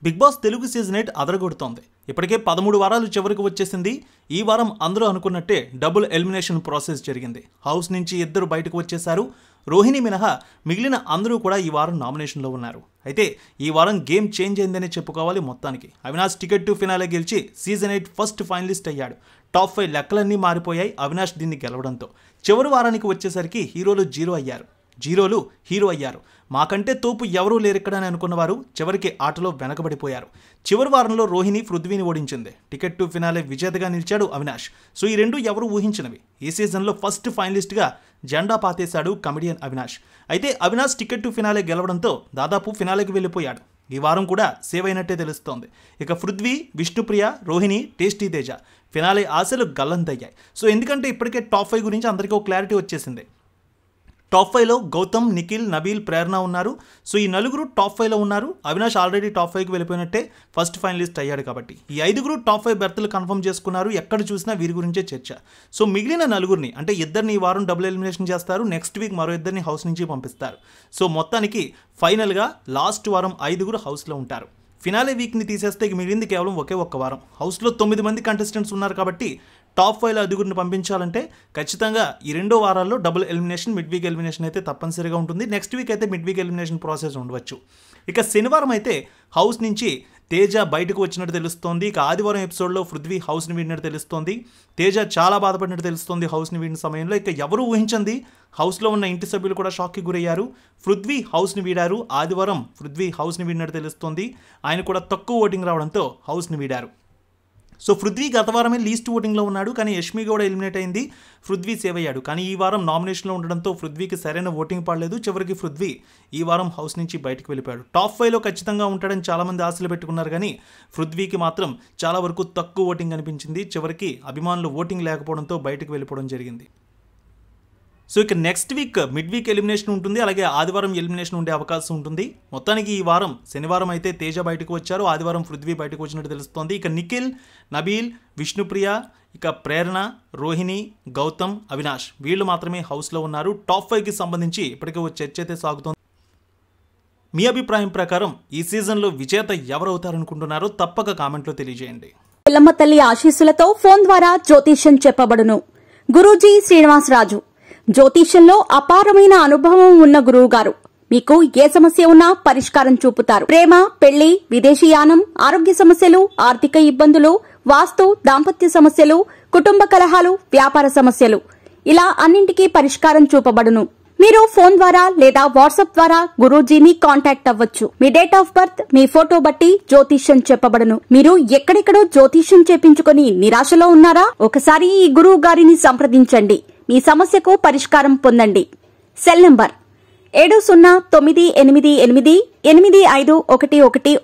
Big Boss Telugu season 8 అదరగొడుతోంది. ఇప్పటికే 13 వారాలు చివరికి వచ్చేసింది. ఈ వారం అందరూ అనుకున్నట్టే డబుల్ ఎలిమినేషన్ ప్రాసెస్ జరిగింది. హౌస్ నుంచి ఇద్దరు బయటకు వచ్చేశారు. రోహిణి మినహా మిగిలిన అందరూ కూడా ఈ వారం నామినేషన్లో ఉన్నారు. అయితే ఈ వారం గేమ్ చేంజ్ అయిందని చెప్పుకోవాలి. మొత్తానికి అవినాష్ టికెట్ టు ఫినాలే గెలిచి సీజన్ 8 ఫస్ట్ ఫైనలిస్ట్ అయ్యాడు. టాప్ 5 లెక్కలన్నీ మారిపోయాయి అవినాష్ దీన్ని గెలవడంతో. చివరి వారానికి వచ్చేసరికి హీరోలు హీరో అయ్యారు. మాకంటే తోపు ఎవరూ లేరిక్కడని అనుకున్నవారు చివరికి ఆటలో వెనకబడిపోయారు. చివరి వారంలో రోహిణి పృథ్వీని ఓడించింది. టికెట్ టు ఫినాలే విజేతగా నిలిచాడు అవినాష్. సో ఈ రెండు ఎవరు ఊహించినవి. ఈ సీజన్లో ఫస్ట్ ఫైనలిస్ట్గా జెండా పాతేశాడు కమెడియన్ అవినాష్. అయితే అవినాష్ టికెట్ టు ఫినాలే గెలవడంతో దాదాపు ఫినాలేకి వెళ్ళిపోయాడు. ఈ వారం కూడా సేవ్ అయినట్టే తెలుస్తోంది. ఇక పృథ్వీ, విష్ణుప్రియ, రోహిణి, టేస్టీ తేజ ఫినాలే ఆశలు గల్లంతయ్యాయి. సో ఎందుకంటే ఇప్పటికే టాప్ 5 గురించి అందరికీ ఒక క్లారిటీ వచ్చేసింది. టాప్ 5లో గౌతమ్, నిఖిల్, నబీల్, ప్రేరణ ఉన్నారు. సో ఈ నలుగురు టాప్ 5లో ఉన్నారు. అవినాష్ ఆల్రెడీ టాప్ 5కి వెళ్ళిపోయినట్టే ఫస్ట్ ఫైనలిస్ట్ అయ్యాడు కాబట్టి ఈ 5గురు టాప్ 5 బెర్త్లు కన్ఫర్మ్ చేసుకున్నారు. ఎక్కడ చూసినా వీరి గురించే చర్చ. సో మిగిలిన నలుగురిని అంటే ఇద్దరిని ఈ వారం డబుల్ ఎలిమినేషన్ చేస్తారు. నెక్స్ట్ వీక్ మరో ఇద్దరిని హౌస్ నుంచి పంపిస్తారు. సో మొత్తానికి ఫైనల్గా లాస్ట్ వారం 5గురు హౌస్లో ఉంటారు. ఫినాలే వీక్ని తీసేస్తే మిగిలింది కేవలం ఒక్క వారం. హౌస్లో 9 మంది కంటెస్టెంట్స్ ఉన్నారు కాబట్టి టాప్ 5లో 5గురిని పంపించాలంటే ఖచ్చితంగా ఈ 2 వారాల్లో double elimination, mid week elimination అయితే తప్పనిసరిగా ఉంటుంది. నెక్స్ట్ వీక్ అయితే మిడ్ వీక్ ఎలిమినేషన్ ప్రాసెస్ ఉండవచ్చు. ఇక శనివారం అయితే హౌస్ నుంచి తేజ బయటకు వచ్చినట్టు తెలుస్తోంది. ఇక ఆదివారం ఎపిసోడ్లో పృథ్వీ హౌస్ని వీడినట్టు తెలుస్తోంది. తేజ చాలా బాధపడినట్టు తెలుస్తోంది హౌస్ని వీడిన సమయంలో. ఇక ఎవరు ఊహించింది, హౌస్లో ఉన్న ఇంటి సభ్యులు కూడా షాక్కి గురయ్యారు. పృథ్వీ హౌస్ని వీడారు. ఆదివారం పృథ్వీ హౌస్ని వీడినట్టు తెలుస్తోంది. ఆయన కూడా తక్కువ ఓటింగ్ రావడంతో హౌస్ని వీడారు. సో పృథ్వీ గత వారమే లీస్ట్ ఓటింగ్లో ఉన్నాడు. కానీ యష్మి కూడా ఎలిమినేట్ అయింది. పృథ్వీ సేవ్ అయ్యాడు. కానీ ఈ వారం నామినేషన్లో ఉండడంతో పృథ్వీకి సరైన ఓటింగ్ పడలేదు. చివరికి పృథ్వీ ఈ వారం హౌస్ నుంచి బయటకు వెళ్ళిపోయాడు. టాప్ 5లో ఖచ్చితంగా ఉంటాడని చాలామంది ఆశలు పెట్టుకున్నారు. కానీ పృథ్వీకి మాత్రం చాలా వరకు తక్కువ ఓటింగ్ అనిపించింది. చివరికి అభిమానులు ఓటింగ్ లేకపోవడంతో బయటకు వెళ్ళిపోవడం జరిగింది. సో ఇక next week mid week elimination ఉంటుంది. అలాగే ఆదివారం ఎలిమినేషన్ ఉండే అవకాశం ఉంటుంది. మొత్తానికి ఈ వారం శనివారం అయితే తేజ బయటకు వచ్చారు. ఆదివారం పృథ్వీ బయటకు వచ్చినట్టు తెలుస్తోంది. ఇక నిఖిల్, నబీల్, విష్ణుప్రియ, ఇక ప్రేరణ, రోహిణి, గౌతమ్, అవినాష్ వీళ్ళు మాత్రమే హౌస్లో ఉన్నారు. టాప్ 5కి సంబంధించి ఇప్పటికే ఒక చర్చ అయితే సాగుతోంది. మీ అభిప్రాయం ప్రకారం ఈ సీజన్లో విజేత ఎవరవుతారనుకుంటున్నారో తప్పక కామెంట్లో తెలియజేయండి. ఎల్లమ్మ తల్లి ఆశీస్సులతో ఫోన్ ద్వారా జ్యోతిష్యం చెప్పబడును. గురూజీ శ్రీనివాసరాజు జ్యోతిష్యంలో అపారమైన అనుభవం ఉన్న గురువు గారు మీకు ఏ సమస్య ఉన్నా పరిష్కారం చూపుతారు. ప్రేమ, పెళ్లి, విదేశీయానం, ఆరోగ్య సమస్యలు, ఆర్థిక ఇబ్బందులు, వాస్తు, దాంపత్య సమస్యలు, కుటుంబ కలహాలు, వ్యాపార సమస్యలు ఇలా అన్నింటికీ పరిష్కారం చూపబడును. మీరు ఫోన్ ద్వారా లేదా వాట్సాప్ ద్వారా గురూజీని కాంటాక్ట్ అవ్వచ్చు. మీ డేట్ ఆఫ్ బర్త్, మీ ఫోటో బట్టి జ్యోతిష్యం చెప్పబడును. మీరు ఎక్కడెక్కడో జ్యోతిష్యం చేపించుకుని నిరాశలో ఉన్నారా? ఒకసారి ఈ గురువు గారిని సంప్రదించండి. మీ సమస్యకు పరిష్కారం పొందండి. Cell number 7098888511